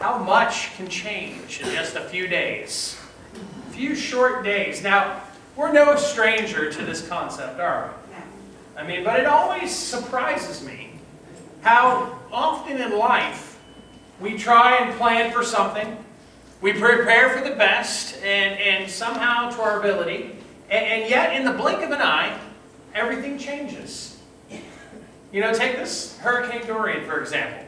how much can change in just a few days. A few short days. Now, we're no stranger to this concept, are we? I mean, but it always surprises me how often in life we try and plan for something. We prepare for the best and somehow to our ability. And yet, in the blink of an eye, everything changes. You know, take this Hurricane Dorian, for example.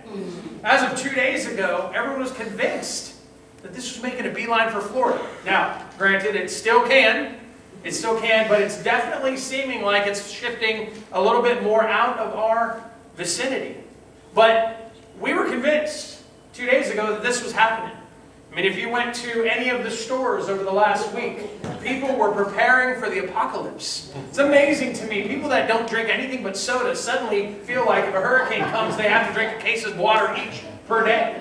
As of 2 days ago, everyone was convinced that this was making a beeline for Florida. Now, granted, it still can, but it's definitely seeming like it's shifting a little bit more out of our vicinity. But we were convinced 2 days ago that this was happening. I mean, if you went to any of the stores over the last week, people were preparing for the apocalypse. It's amazing to me. People that don't drink anything but soda suddenly feel like if a hurricane comes, they have to drink a case of water each per day.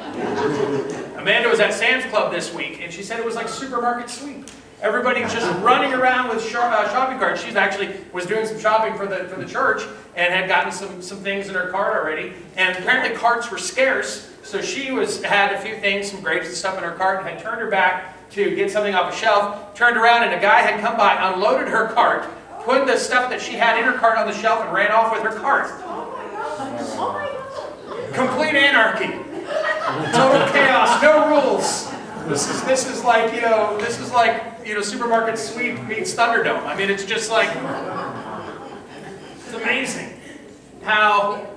Amanda was at Sam's Club this week, and she said it was like supermarket sweep. Everybody just running around with shopping carts. She actually was doing some shopping for the church and had gotten some things in her cart already. And apparently carts were scarce, so she had a few things, some grapes and stuff in her cart, and had turned her back to get something off a shelf. Turned around and a guy had come by, unloaded her cart, put the stuff that she had in her cart on the shelf, and ran off with her cart. Oh my God. Complete anarchy. Total chaos. No rules. This is like supermarket sweep meets Thunderdome. I mean, it's just like, it's amazing how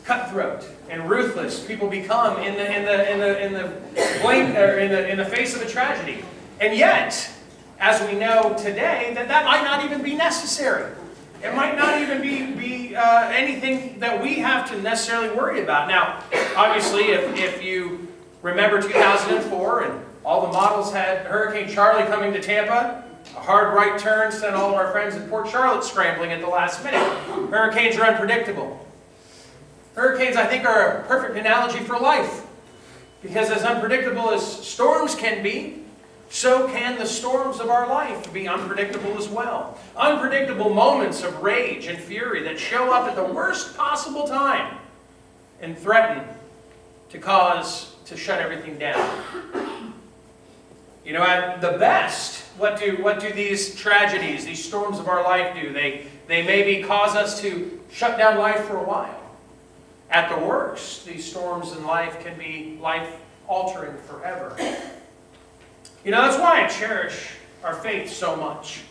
cutthroat and ruthless people become in the face of a tragedy. And yet, as we know today, that might not even be necessary. It might not even be anything that we have to necessarily worry about. Now, obviously, if you remember 2004 and all the models had Hurricane Charlie coming to Tampa, a hard right turn sent all of our friends in Port Charlotte scrambling at the last minute. Hurricanes are unpredictable. Hurricanes, I think, are a perfect analogy for life. Because as unpredictable as storms can be, so can the storms of our life be unpredictable as well. Unpredictable moments of rage and fury that show up at the worst possible time and threaten to shut everything down. You know, at the best, what do these tragedies, these storms of our life do? They maybe cause us to shut down life for a while. At the worst, these storms in life can be life-altering forever. You know, that's why I cherish our faith so much.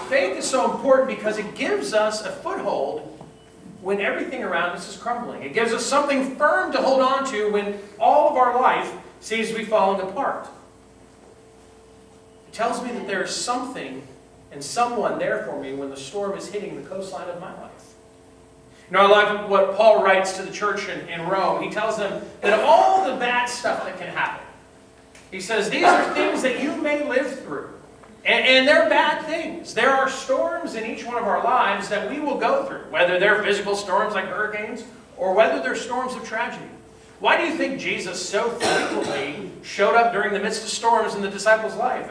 Faith is so important because it gives us a foothold when everything around us is crumbling. It gives us something firm to hold on to when all of our life seems to be falling apart. It tells me that there is something and someone there for me when the storm is hitting the coastline of my life. You know, I love what Paul writes to the church in Rome. He tells them that of all the bad stuff that can happen, he says, these are things that you may live through. And they're bad things. There are storms in each one of our lives that we will go through, whether they're physical storms like hurricanes or whether they're storms of tragedy. Why do you think Jesus so frequently showed up during the midst of storms in the disciples' life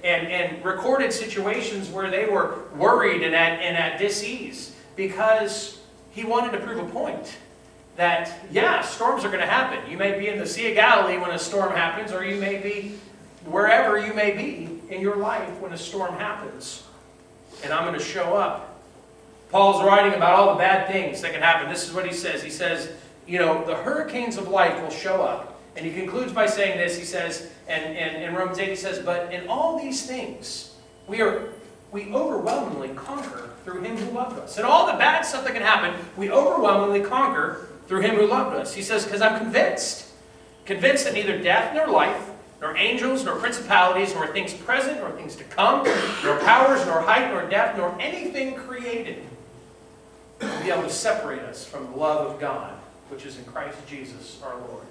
and recorded situations where they were worried and at dis-ease? Because he wanted to prove a point. That, yeah, storms are going to happen. You may be in the Sea of Galilee when a storm happens, or you may be wherever you may be in your life when a storm happens. And I'm going to show up. Paul's writing about all the bad things that can happen. This is what he says. He says, you know, the hurricanes of life will show up. And he concludes by saying this. He says, and in Romans 8 he says, but in all these things, we overwhelmingly conquer through him who loved us. And all the bad stuff that can happen, we overwhelmingly conquer through him who loved us. He says, because I'm convinced that neither death nor life, nor angels, nor principalities, nor things present, nor things to come, nor powers, nor height, nor depth, nor anything created will be able to separate us from the love of God, which is in Christ Jesus our Lord.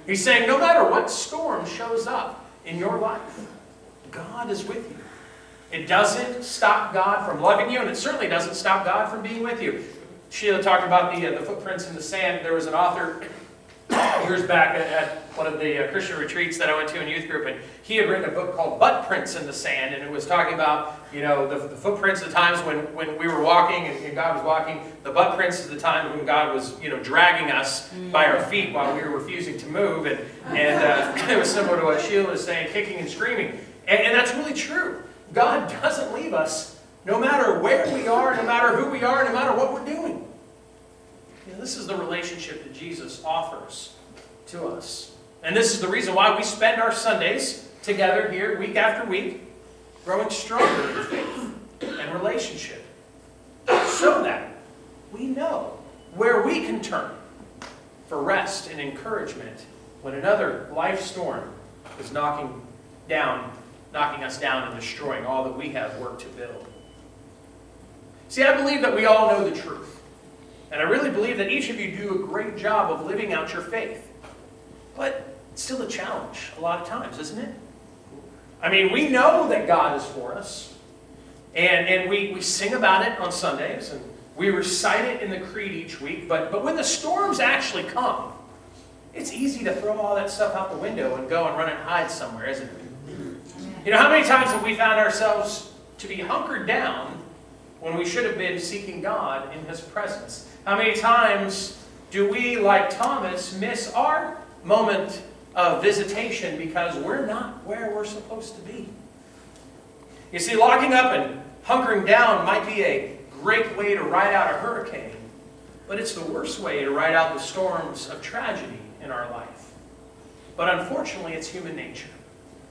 He's saying no matter what storm shows up in your life, God is with you. It doesn't stop God from loving you, and it certainly doesn't stop God from being with you. Sheila talked about the footprints in the sand. There was an author years back at one of the Christian retreats that I went to in youth group, and he had written a book called Butt Prints in the Sand, and it was talking about, the footprints of the times when we were walking and God was walking, the butt prints of the time when God was, dragging us by our feet while we were refusing to move, and it was similar to what Sheila was saying, kicking and screaming, and that's really true. God doesn't leave us no matter where we are, no matter who we are, no matter what we're doing. This is the relationship that Jesus offers to us. And this is the reason why we spend our Sundays together here week after week, growing stronger in faith and relationship, so that we know where we can turn for rest and encouragement when another life storm is knocking us down and destroying all that we have worked to build. See, I believe that we all know the truth. And I really believe that each of you do a great job of living out your faith. But it's still a challenge a lot of times, isn't it? I mean, we know that God is for us. And we sing about it on Sundays. And we recite it in the creed each week. But when the storms actually come, it's easy to throw all that stuff out the window and go and run and hide somewhere, isn't it? How many times have we found ourselves to be hunkered down when we should have been seeking God in His presence? How many times do we, like Thomas, miss our moment of visitation because we're not where we're supposed to be? You see, locking up and hunkering down might be a great way to ride out a hurricane, but it's the worst way to ride out the storms of tragedy in our life. But unfortunately, it's human nature.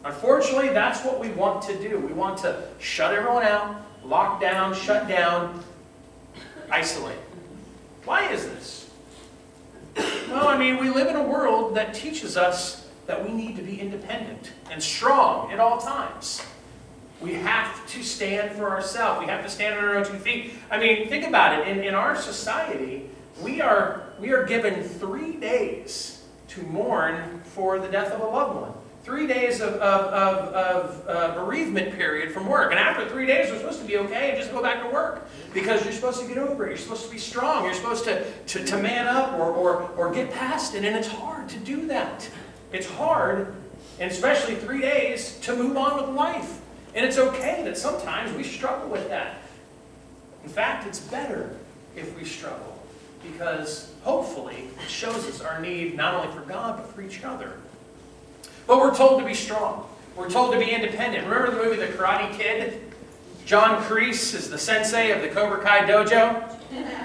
Unfortunately, that's what we want to do. We want to shut everyone out, lock down, shut down, isolate. Why is this? Well, we live in a world that teaches us that we need to be independent and strong at all times. We have to stand for ourselves. We have to stand on our own 2 feet. Think about it. In our society, we are given 3 days to mourn for the death of a loved one. 3 days of bereavement period from work. And after 3 days, we're supposed to be okay and just go back to work. Because you're supposed to get over it. You're supposed to be strong. You're supposed to man up or get past it. And it's hard to do that. It's hard, and especially 3 days, to move on with life. And it's okay that sometimes we struggle with that. In fact, it's better if we struggle. Because hopefully it shows us our need not only for God, but for each other. But we're told to be strong. We're told to be independent. Remember the movie The Karate Kid? John Kreese is the sensei of the Cobra Kai dojo.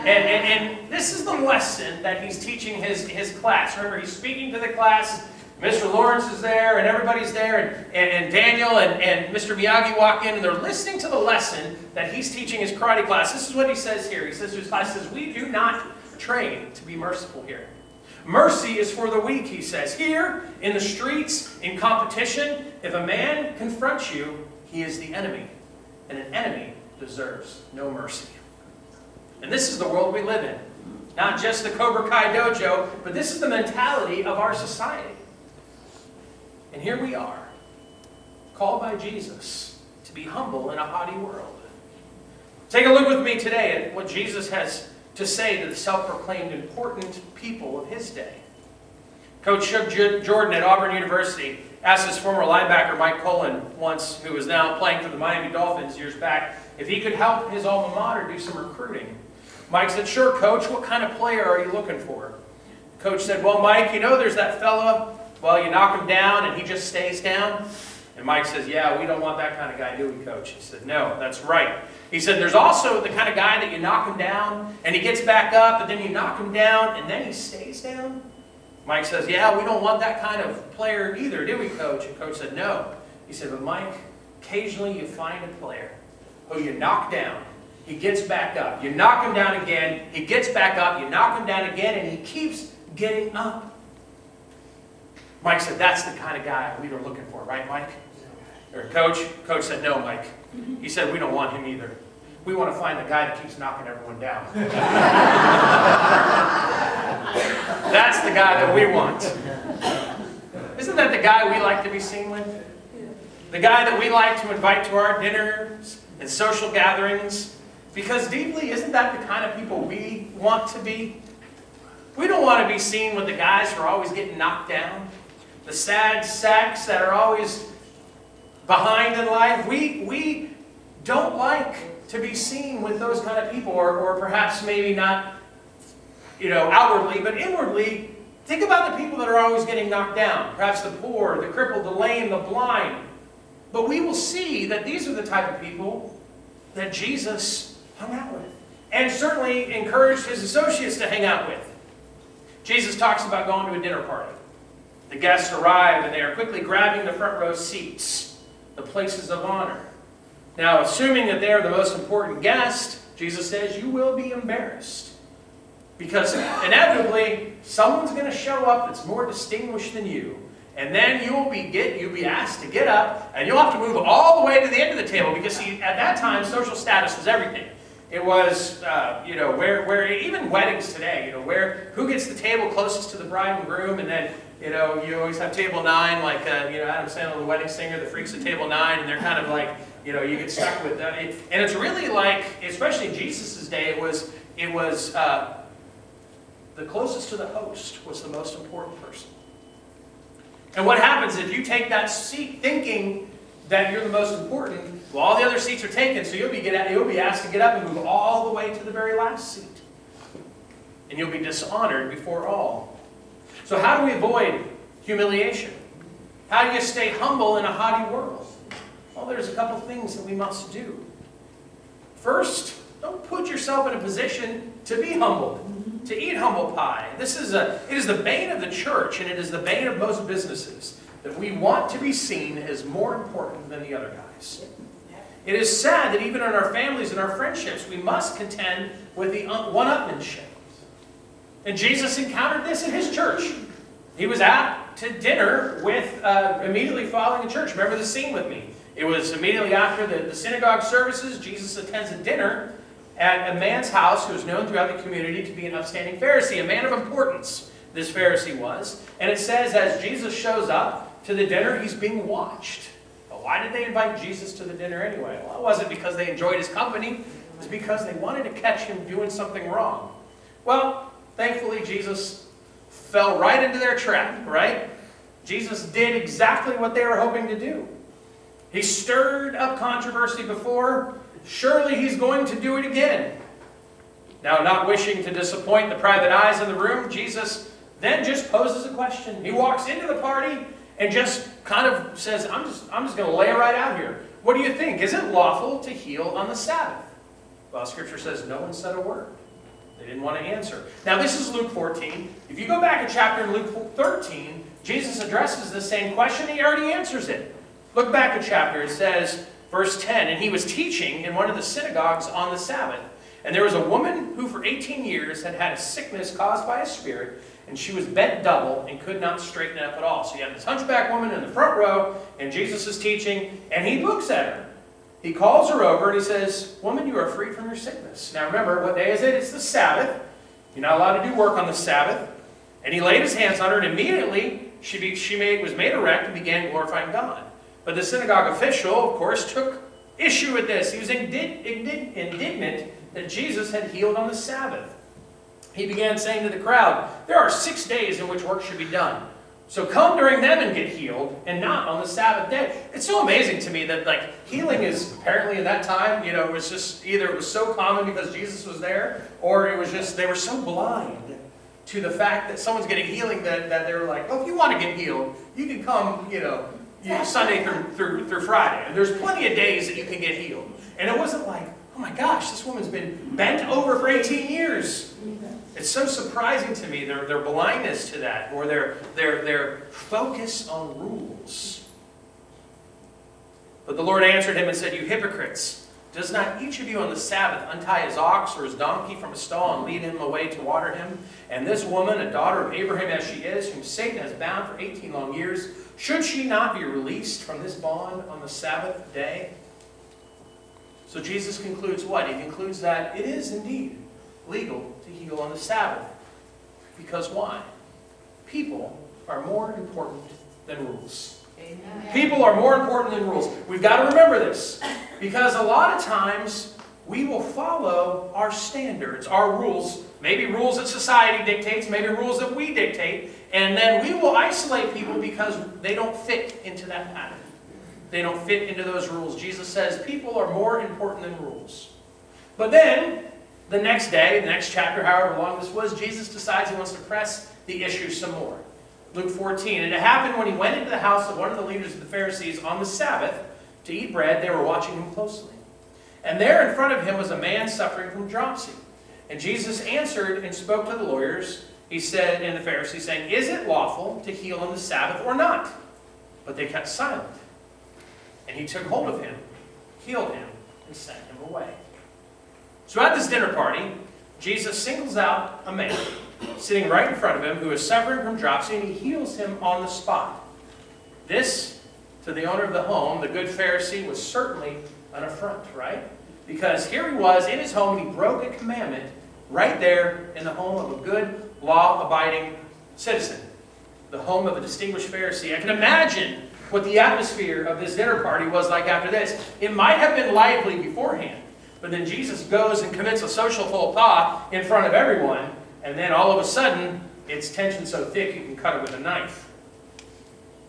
And this is the lesson that he's teaching his class. Remember, he's speaking to the class. Mr. Lawrence is there, and everybody's there. And Daniel and Mr. Miyagi walk in, and they're listening to the lesson that he's teaching his karate class. This is what he says here. He says to his class, we do not train to be merciful here. Mercy is for the weak, he says. Here, in the streets, in competition, if a man confronts you, he is the enemy. And an enemy deserves no mercy. And this is the world we live in. Not just the Cobra Kai dojo, but this is the mentality of our society. And here we are, called by Jesus to be humble in a haughty world. Take a look with me today at what Jesus has to say to the self-proclaimed important people of his day. Coach Shug Jordan at Auburn University asked his former linebacker Mike Cullen once, who was now playing for the Miami Dolphins years back, if he could help his alma mater do some recruiting. Mike said, "Sure, Coach, what kind of player are you looking for?" Coach said, "Well, Mike, there's that fella, well, you knock him down and he just stays down." And Mike says, "Yeah, we don't want that kind of guy, do we, Coach?" He said, "No, that's right." He said, "There's also the kind of guy that you knock him down and he gets back up, and then you knock him down and then he stays down." Mike says, "Yeah, we don't want that kind of player either, do we, Coach?" And Coach said, "No." He said, "But Mike, occasionally you find a player who you knock down, he gets back up. You knock him down again, he gets back up, you knock him down again, and he keeps getting up." Mike said, "That's the kind of guy we were looking for, right, Mike?" Or Coach said, "No, Mike." He said, "We don't want him either. We want to find the guy that keeps knocking everyone down." That's the guy that we want. Isn't that the guy we like to be seen with? The guy that we like to invite to our dinners and social gatherings? Because deeply, isn't that the kind of people we want to be? We don't want to be seen with the guys who are always getting knocked down, the sad sacks that are always behind in life. We don't like to be seen with those kind of people, or perhaps maybe not, outwardly, but inwardly. Think about the people that are always getting knocked down. Perhaps the poor, the crippled, the lame, the blind. But we will see that these are the type of people that Jesus hung out with, and certainly encouraged his associates to hang out with. Jesus talks about going to a dinner party. The guests arrive, and they are quickly grabbing the front row seats, the places of honor. Now, assuming that they are the most important guest, Jesus says, you will be embarrassed. Because inevitably, someone's going to show up that's more distinguished than you. And then you'll be asked to get up, and you'll have to move all the way to the end of the table. Because, see, at that time, social status was everything. It was, where even weddings today, who gets the table closest to the bride and groom, and then, you always have table 9, like, Adam Sandler, the wedding singer, the freaks at table 9, and they're kind of like, you get stuck with that. And it's really like, especially in Jesus' day, it was the closest to the host was the most important person. And what happens if you take that seat thinking that you're the most important? Well, all the other seats are taken, so you'll be asked to get up and move all the way to the very last seat. And you'll be dishonored before all. So how do we avoid humiliation? How do you stay humble in a haughty world? Well, there's a couple things that we must do. First, don't put yourself in a position to be humbled, to eat humble pie. It is the bane of the church, and it is the bane of most businesses, that we want to be seen as more important than the other guys. It is sad that even in our families and our friendships, we must contend with the one-upmanship. And Jesus encountered this in his church. He was out to dinner with, immediately following the church. Remember the scene with me. It was immediately after the synagogue services. Jesus attends a dinner at a man's house who is known throughout the community to be an upstanding Pharisee, a man of importance, this Pharisee was. And it says as Jesus shows up to the dinner, he's being watched. Well, why did they invite Jesus to the dinner anyway? Well, it wasn't because they enjoyed his company. It was because they wanted to catch him doing something wrong. Well, thankfully, Jesus fell right into their trap, right? Jesus did exactly what they were hoping to do. He stirred up controversy before. Surely he's going to do it again. Now, not wishing to disappoint the private eyes in the room, Jesus then just poses a question. He walks into the party and just kind of says, I'm just going to lay it right out here. What do you think? Is it lawful to heal on the Sabbath? Well, Scripture says no one said a word. They didn't want to answer. Now, this is Luke 14. If you go back a chapter in Luke 13, Jesus addresses the same question. He already answers it. Look back a chapter. It says, verse 10, and he was teaching in one of the synagogues on the Sabbath. And there was a woman who for 18 years had had a sickness caused by a spirit, and she was bent double and could not straighten up at all. So you have this hunchback woman in the front row, and Jesus is teaching, and he looks at her. He calls her over, and he says, woman, you are free from your sickness. Now remember, what day is it? It's the Sabbath. You're not allowed to do work on the Sabbath. And he laid his hands on her, and immediately she was made erect and began glorifying God. But the synagogue official, of course, took issue with this. He was indignant that Jesus had healed on the Sabbath. He began saying to the crowd, there are 6 days in which work should be done. So come during them and get healed, and not on the Sabbath day. It's so amazing to me that healing is apparently in that time, it was just either it was so common because Jesus was there, or it was just they were so blind to the fact that someone's getting healing that they were like, well, if you want to get healed, you can come, Sunday through Friday. And there's plenty of days that you can get healed. And it wasn't like, oh my gosh, this woman's been bent over for 18 years. It's so surprising to me, their blindness to that, or their focus on rules. But the Lord answered him and said, you hypocrites, does not each of you on the Sabbath untie his ox or his donkey from a stall and lead him away to water him? And this woman, a daughter of Abraham as she is, whom Satan has bound for 18 long years, should she not be released from this bond on the Sabbath day? So Jesus concludes what? He concludes that it is indeed legal to heal on the Sabbath. Because why? People are more important than rules. Amen. People are more important than rules. We've got to remember this. Because a lot of times we will follow our standards, our rules, maybe rules that society dictates, maybe rules that we dictate, and then we will isolate people because they don't fit into that pattern. They don't fit into those rules. Jesus says people are more important than rules. But then, the next day, the next chapter, however long this was, Jesus decides he wants to press the issue some more. Luke 14, and it happened when he went into the house of one of the leaders of the Pharisees on the Sabbath to eat bread, they were watching him closely. And there in front of him was a man suffering from dropsy. And Jesus answered and spoke to the lawyers, he said, and the Pharisees, saying, is it lawful to heal on the Sabbath or not? But they kept silent. And he took hold of him, healed him, and sent him away. So at this dinner party, Jesus singles out a man sitting right in front of him who is suffering from dropsy, and he heals him on the spot. This, to the owner of the home, the good Pharisee, was certainly an affront, right? Because here he was in his home, and he broke a commandment right there in the home of a good, law-abiding citizen. The home of a distinguished Pharisee. I can imagine what the atmosphere of this dinner party was like after this. It might have been lively beforehand, but then Jesus goes and commits a social faux pas in front of everyone, and then all of a sudden, it's tension so thick you can cut it with a knife.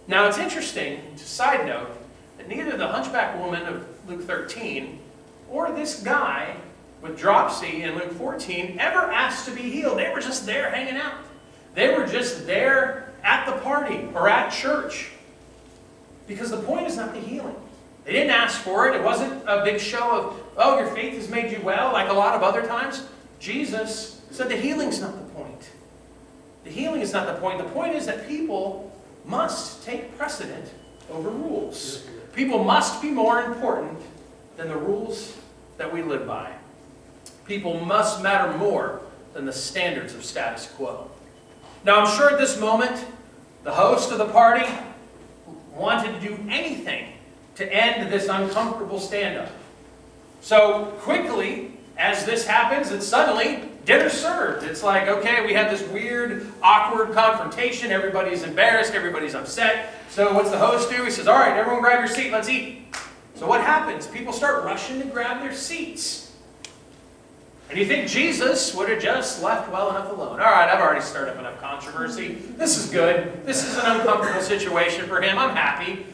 Now it's interesting, side note, that neither the hunchback woman of Luke 13 or this guy with dropsy in Luke 14 ever asked to be healed. They were just there hanging out. They were just there at the party or at church. Because the point is not the healing. They didn't ask for it. It wasn't a big show of, oh, your faith has made you well, like a lot of other times. Jesus said the healing's not the point. The healing is not the point. The point is that people must take precedent over rules. People must be more important than the rules that we live by. People must matter more than the standards of status quo. Now, I'm sure at this moment, the host of the party wanted to do anything to end this uncomfortable stand-up. So quickly, as this happens, and suddenly, dinner's served. It's like, okay, we had this weird, awkward confrontation. Everybody's embarrassed. Everybody's upset. So what's the host do? He says, all right, everyone grab your seat. Let's eat. So what happens? People start rushing to grab their seats. And you think Jesus would have just left well enough alone. All right, I've already stirred up enough controversy. This is good. This is an uncomfortable situation for him. I'm happy.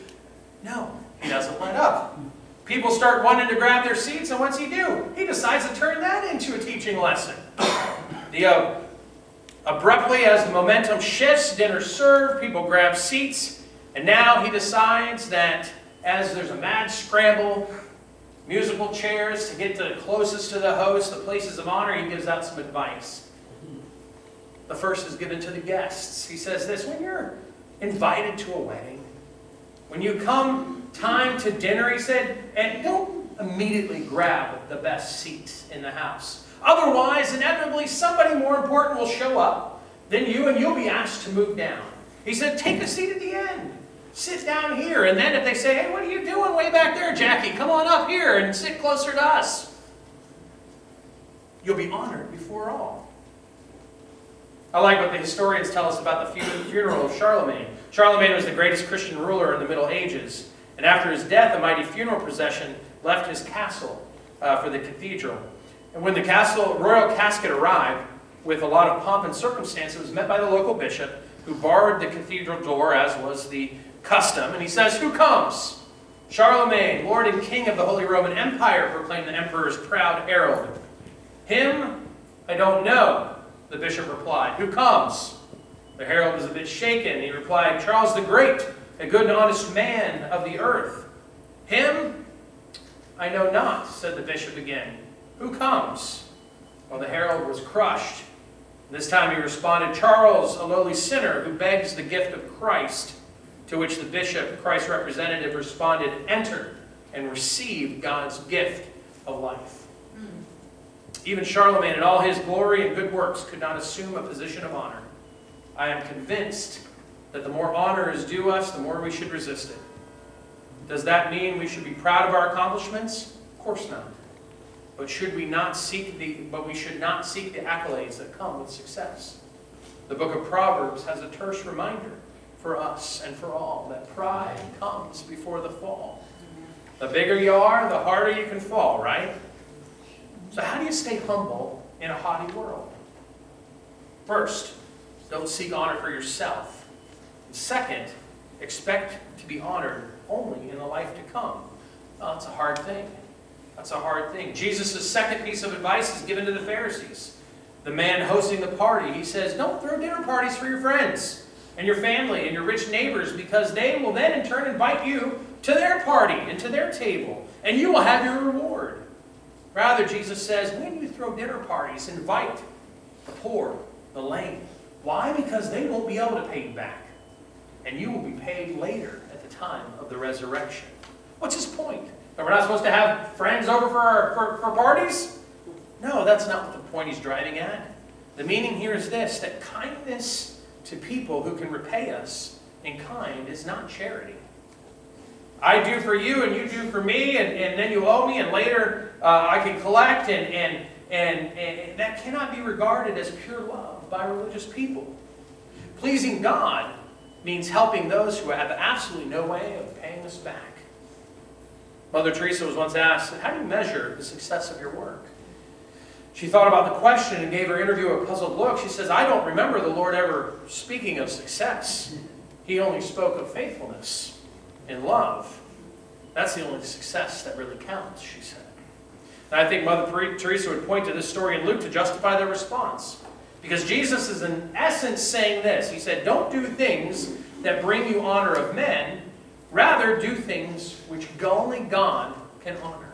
No, he doesn't let up. People start wanting to grab their seats, and what's he do? He decides to turn that into a teaching lesson. Abruptly, as the momentum shifts, dinner's served, people grab seats, and now he decides that as there's a mad scramble, musical chairs to get the closest to the host, the places of honor, he gives out some advice. The first is given to the guests. He says this, when you're invited to a wedding, when you come time to dinner, he said, and don't immediately grab the best seat in the house. Otherwise, inevitably, somebody more important will show up than you, and you'll be asked to move down. He said, take a seat at the end. Sit down here. And then if they say, hey, what are you doing way back there, Jackie? Come on up here and sit closer to us. You'll be honored before all. I like what the historians tell us about the funeral of Charlemagne. Charlemagne was the greatest Christian ruler in the Middle Ages. And after his death, a mighty funeral procession left his castle for the cathedral. And when the royal casket arrived, with a lot of pomp and circumstance, it was met by the local bishop, who barred the cathedral door, as was the custom. And he says, who comes? Charlemagne, Lord and King of the Holy Roman Empire, proclaimed the emperor's proud herald. Him? I don't know, the bishop replied. Who comes? The herald was a bit shaken. He replied, Charles the Great, a good and honest man of the earth. Him? I know not, said the bishop again. Who comes? Well, the herald was crushed. This time he responded, Charles, a lowly sinner who begs the gift of Christ. To which the bishop, Christ's representative, responded, enter and receive God's gift of life. Even Charlemagne in all his glory and good works could not assume a position of honor. I am convinced that the more honor is due us, the more we should resist it. Does that mean we should be proud of our accomplishments? Of course not. But we should not seek the accolades that come with success. The book of Proverbs has a terse reminder for us and for all that pride comes before the fall. The bigger you are, the harder you can fall, right? So how do you stay humble in a haughty world? First, don't seek honor for yourself. Second, expect to be honored only in the life to come. Well, that's a hard thing. That's a hard thing. Jesus' second piece of advice is given to the Pharisees. The man hosting the party, he says, don't throw dinner parties for your friends and your family and your rich neighbors, because they will then in turn invite you to their party and to their table, and you will have your reward. Rather, Jesus says, when you throw dinner parties, invite the poor, the lame. Why? Because they won't be able to pay you back, and you will be paid later at the time of the resurrection. What's his point? That we're not supposed to have friends over for parties? No, that's not what the point he's driving at. The meaning here is this, that kindness to people who can repay us in kind is not charity. I do for you and you do for me, and then you owe me, and later I can collect, and that cannot be regarded as pure love by religious people. Pleasing God means helping those who have absolutely no way of paying us back. Mother Teresa was once asked, how do you measure the success of your work? She thought about the question and gave her interviewer a puzzled look. She says, I don't remember the Lord ever speaking of success. He only spoke of faithfulness and love. That's the only success that really counts, she said. And I think Mother Teresa would point to this story in Luke to justify their response. Because Jesus is in essence saying this. He said, don't do things that bring you honor of men. Rather, do things which only God can honor.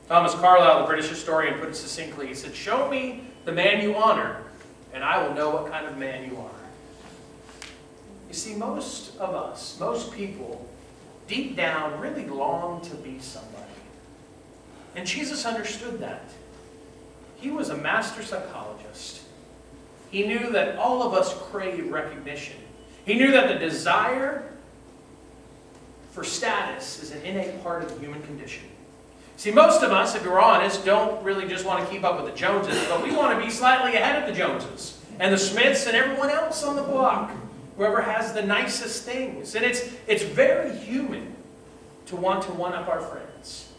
Thomas Carlyle, the British historian, put it succinctly. He said, show me the man you honor, and I will know what kind of man you are. You see, most of us, most people, deep down, really long to be somebody. And Jesus understood that. He was a master psychologist. He knew that all of us crave recognition. He knew that the desire for status is an innate part of the human condition. See, most of us, if you're honest, don't really just want to keep up with the Joneses, but we want to be slightly ahead of the Joneses and the Smiths and everyone else on the block, whoever has the nicest things. And it's very human to want to one-up our friends.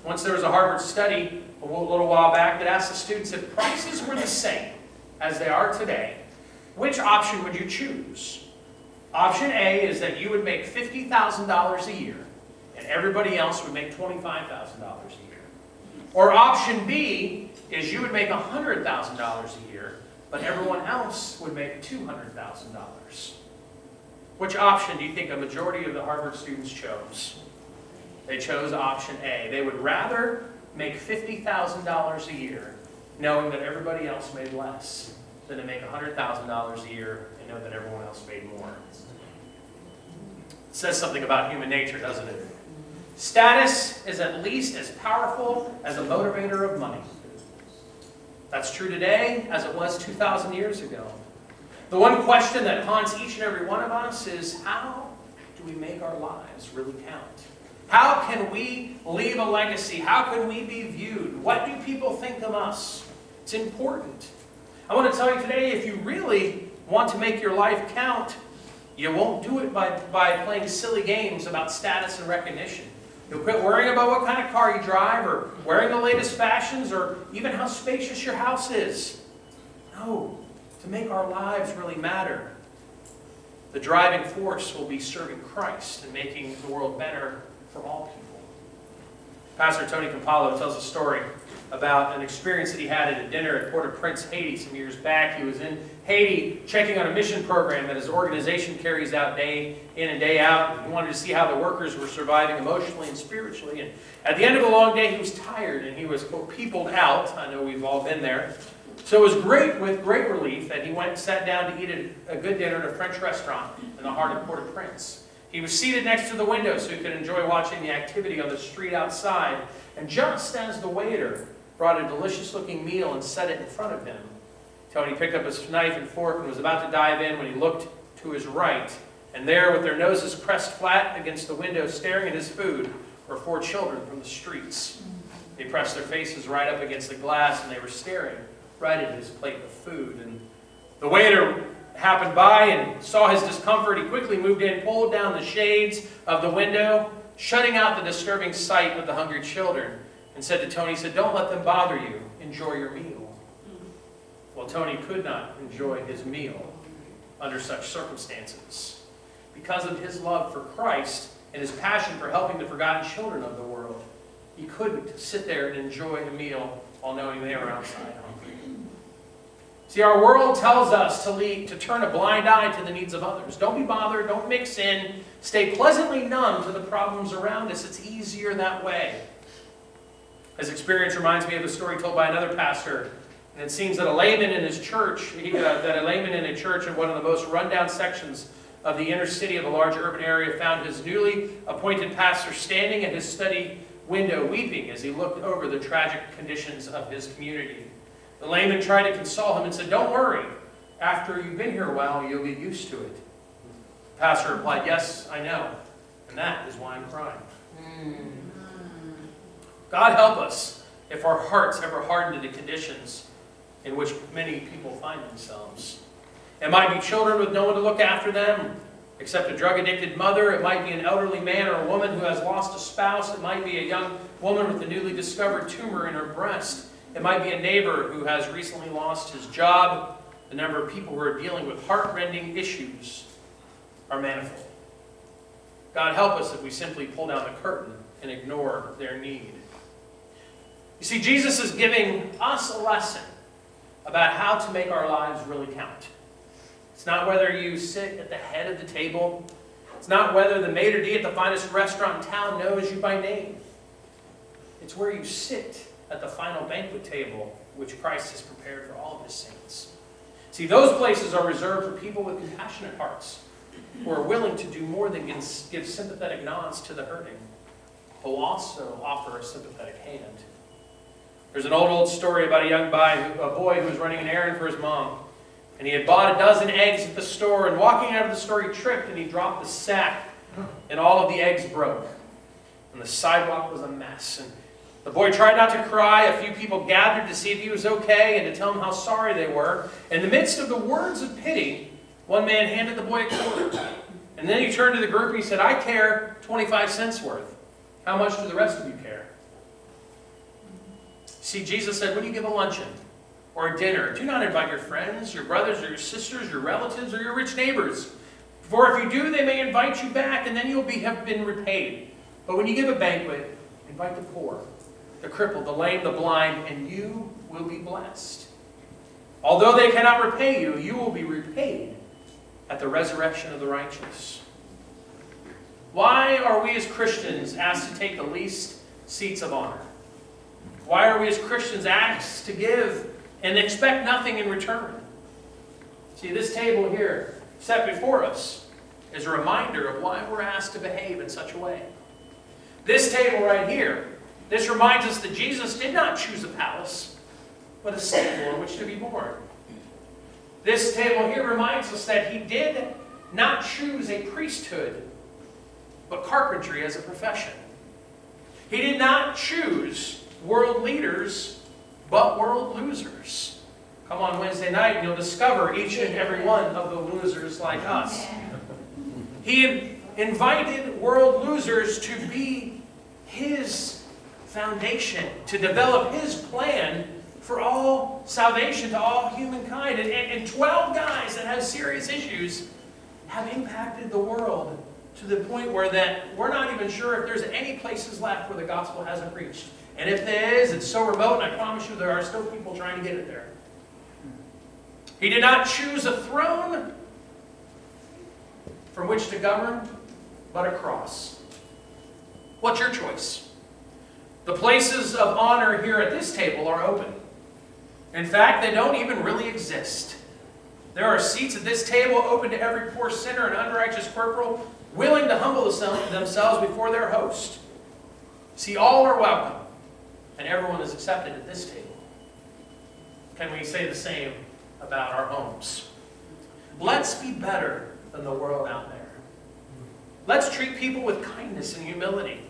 Once there was a Harvard study a little while back that asked the students, if prices were the same as they are today, which option would you choose? Option A is that you would make $50,000 a year and everybody else would make $25,000 a year. Or option B is you would make $100,000 a year, but everyone else would make $200,000. Which option do you think a majority of the Harvard students chose? They chose option A. They would rather make $50,000 a year, knowing that everybody else made less, than to make $100,000 a year and know that everyone else made more. It says something about human nature, doesn't it? Status is at least as powerful as a motivator of money. That's true today as it was 2,000 years ago. The one question that haunts each and every one of us is, how do we make our lives really count? How can we leave a legacy? How can we be viewed? What do people think of us? It's important. I want to tell you today, if you really want to make your life count, you won't do it by playing silly games about status and recognition. You'll quit worrying about what kind of car you drive, or wearing the latest fashions, or even how spacious your house is. No, to make our lives really matter, the driving force will be serving Christ and making the world better for all people. Pastor Tony Campolo tells a story about an experience that he had at a dinner at Port-au-Prince, Haiti some years back. He was in Haiti checking on a mission program that his organization carries out day in and day out. He wanted to see how the workers were surviving emotionally and spiritually. And at the end of a long day, he was tired and he was, quote, peopled out. I know we've all been there. So it was with great relief that he went and sat down to eat a good dinner at a French restaurant in the heart of Port-au-Prince. He was seated next to the window so he could enjoy watching the activity on the street outside. And just as the waiter brought a delicious-looking meal and set it in front of him, Tony picked up his knife and fork and was about to dive in when he looked to his right. And there, with their noses pressed flat against the window, staring at his food, were 4 children from the streets. They pressed their faces right up against the glass, and they were staring right at his plate of food. And the waiter happened by and saw his discomfort. He quickly moved in, pulled down the shades of the window, shutting out the disturbing sight of the hungry children. and said to Tony, he said, "Don't let them bother you. Enjoy your meal." Well, Tony could not enjoy his meal under such circumstances. Because of his love for Christ and his passion for helping the forgotten children of the world, he couldn't sit there and enjoy a meal while knowing they were outside hungry. See, our world tells us to turn a blind eye to the needs of others. Don't be bothered. Don't mix in. Stay pleasantly numb to the problems around us. It's easier that way. His experience reminds me of a story told by another pastor. And it seems that a layman in his church, in one of the most rundown sections of the inner city of a large urban area, found his newly appointed pastor standing at his study window weeping as he looked over the tragic conditions of his community. The layman tried to console him and said, "Don't worry. After you've been here a while, you'll get used to it." The pastor replied, "Yes, I know. And that is why I'm crying." God help us if our hearts ever harden to the conditions in which many people find themselves. It might be children with no one to look after them, except a drug-addicted mother. It might be an elderly man or a woman who has lost a spouse. It might be a young woman with a newly discovered tumor in her breast. It might be a neighbor who has recently lost his job. The number of people who are dealing with heart-rending issues are manifold. God help us if we simply pull down the curtain and ignore their need. You see, Jesus is giving us a lesson about how to make our lives really count. It's not whether you sit at the head of the table. It's not whether the maitre d' at the finest restaurant in town knows you by name. It's where you sit at the final banquet table which Christ has prepared for all of his saints. See, those places are reserved for people with compassionate hearts who are willing to do more than give sympathetic nods to the hurting, but will also offer a sympathetic hand. There's an old story about a boy who was running an errand for his mom. And he had bought a dozen eggs at the store, and walking out of the store he tripped and he dropped the sack, and all of the eggs broke. And the sidewalk was a mess. And the boy tried not to cry. A few people gathered to see if he was okay and to tell him how sorry they were. In the midst of the words of pity, one man handed the boy a quarter. And then he turned to the group and he said, "I care 25 cents worth. How much do the rest of you care?" See, Jesus said, when you give a luncheon or a dinner, do not invite your friends, your brothers or your sisters, your relatives, or your rich neighbors. For if you do, they may invite you back, and then you'll have been repaid. But when you give a banquet, invite the poor, the crippled, the lame, the blind, and you will be blessed. Although they cannot repay you, you will be repaid at the resurrection of the righteous. Why are we as Christians asked to take the least seats of honor? Why are we as Christians asked to give and expect nothing in return? See, this table here set before us is a reminder of why we're asked to behave in such a way. This table right here, this reminds us that Jesus did not choose a palace, but a stable in which to be born. This table here reminds us that he did not choose a priesthood, but carpentry as a profession. He did not choose world leaders, but world losers. Come on Wednesday night and you'll discover each and every one of the losers like us. He invited world losers to be his foundation, to develop his plan for all salvation to all humankind. And 12 guys that have serious issues have impacted the world to the point where that we're not even sure if there's any places left where the gospel hasn't reached. And if there is, it's so remote, and I promise you there are still people trying to get it there. He did not choose a throne from which to govern, but a cross. What's your choice? The places of honor here at this table are open. In fact, they don't even really exist. There are seats at this table open to every poor sinner and unrighteous corporal willing to humble themselves before their host. See, all are welcome, and everyone is accepted at this table. Can we say the same about our homes? Let's be better than the world out there. Let's treat people with kindness and humility.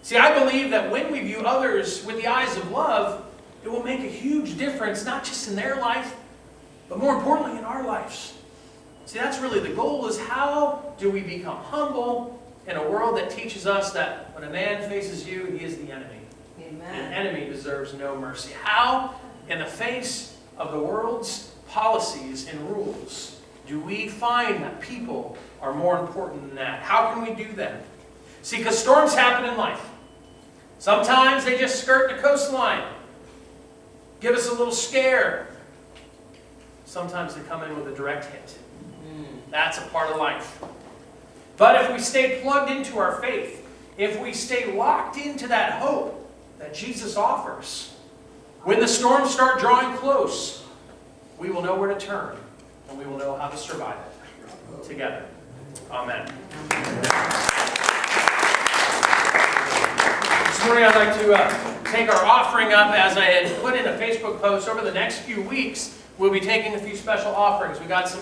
See, I believe that when we view others with the eyes of love, it will make a huge difference, not just in their life, but more importantly in our lives. See, that's really the goal, is how do we become humble in a world that teaches us that when a man faces you, he is the enemy. An Amen. enemy deserves no mercy. How, in the face of the world's policies and rules, do we find that people are more important than that? How can we do that? See, because storms happen in life. Sometimes they just skirt the coastline, give us a little scare. Sometimes they come in with a direct hit. That's a part of life. But if we stay plugged into our faith, if we stay locked into that hope that Jesus offers, when the storms start drawing close, we will know where to turn, and we will know how to survive it together. Amen. This morning I'd like to take our offering up. As I had put in a Facebook post, over the next few weeks, we'll be taking a few special offerings. We got some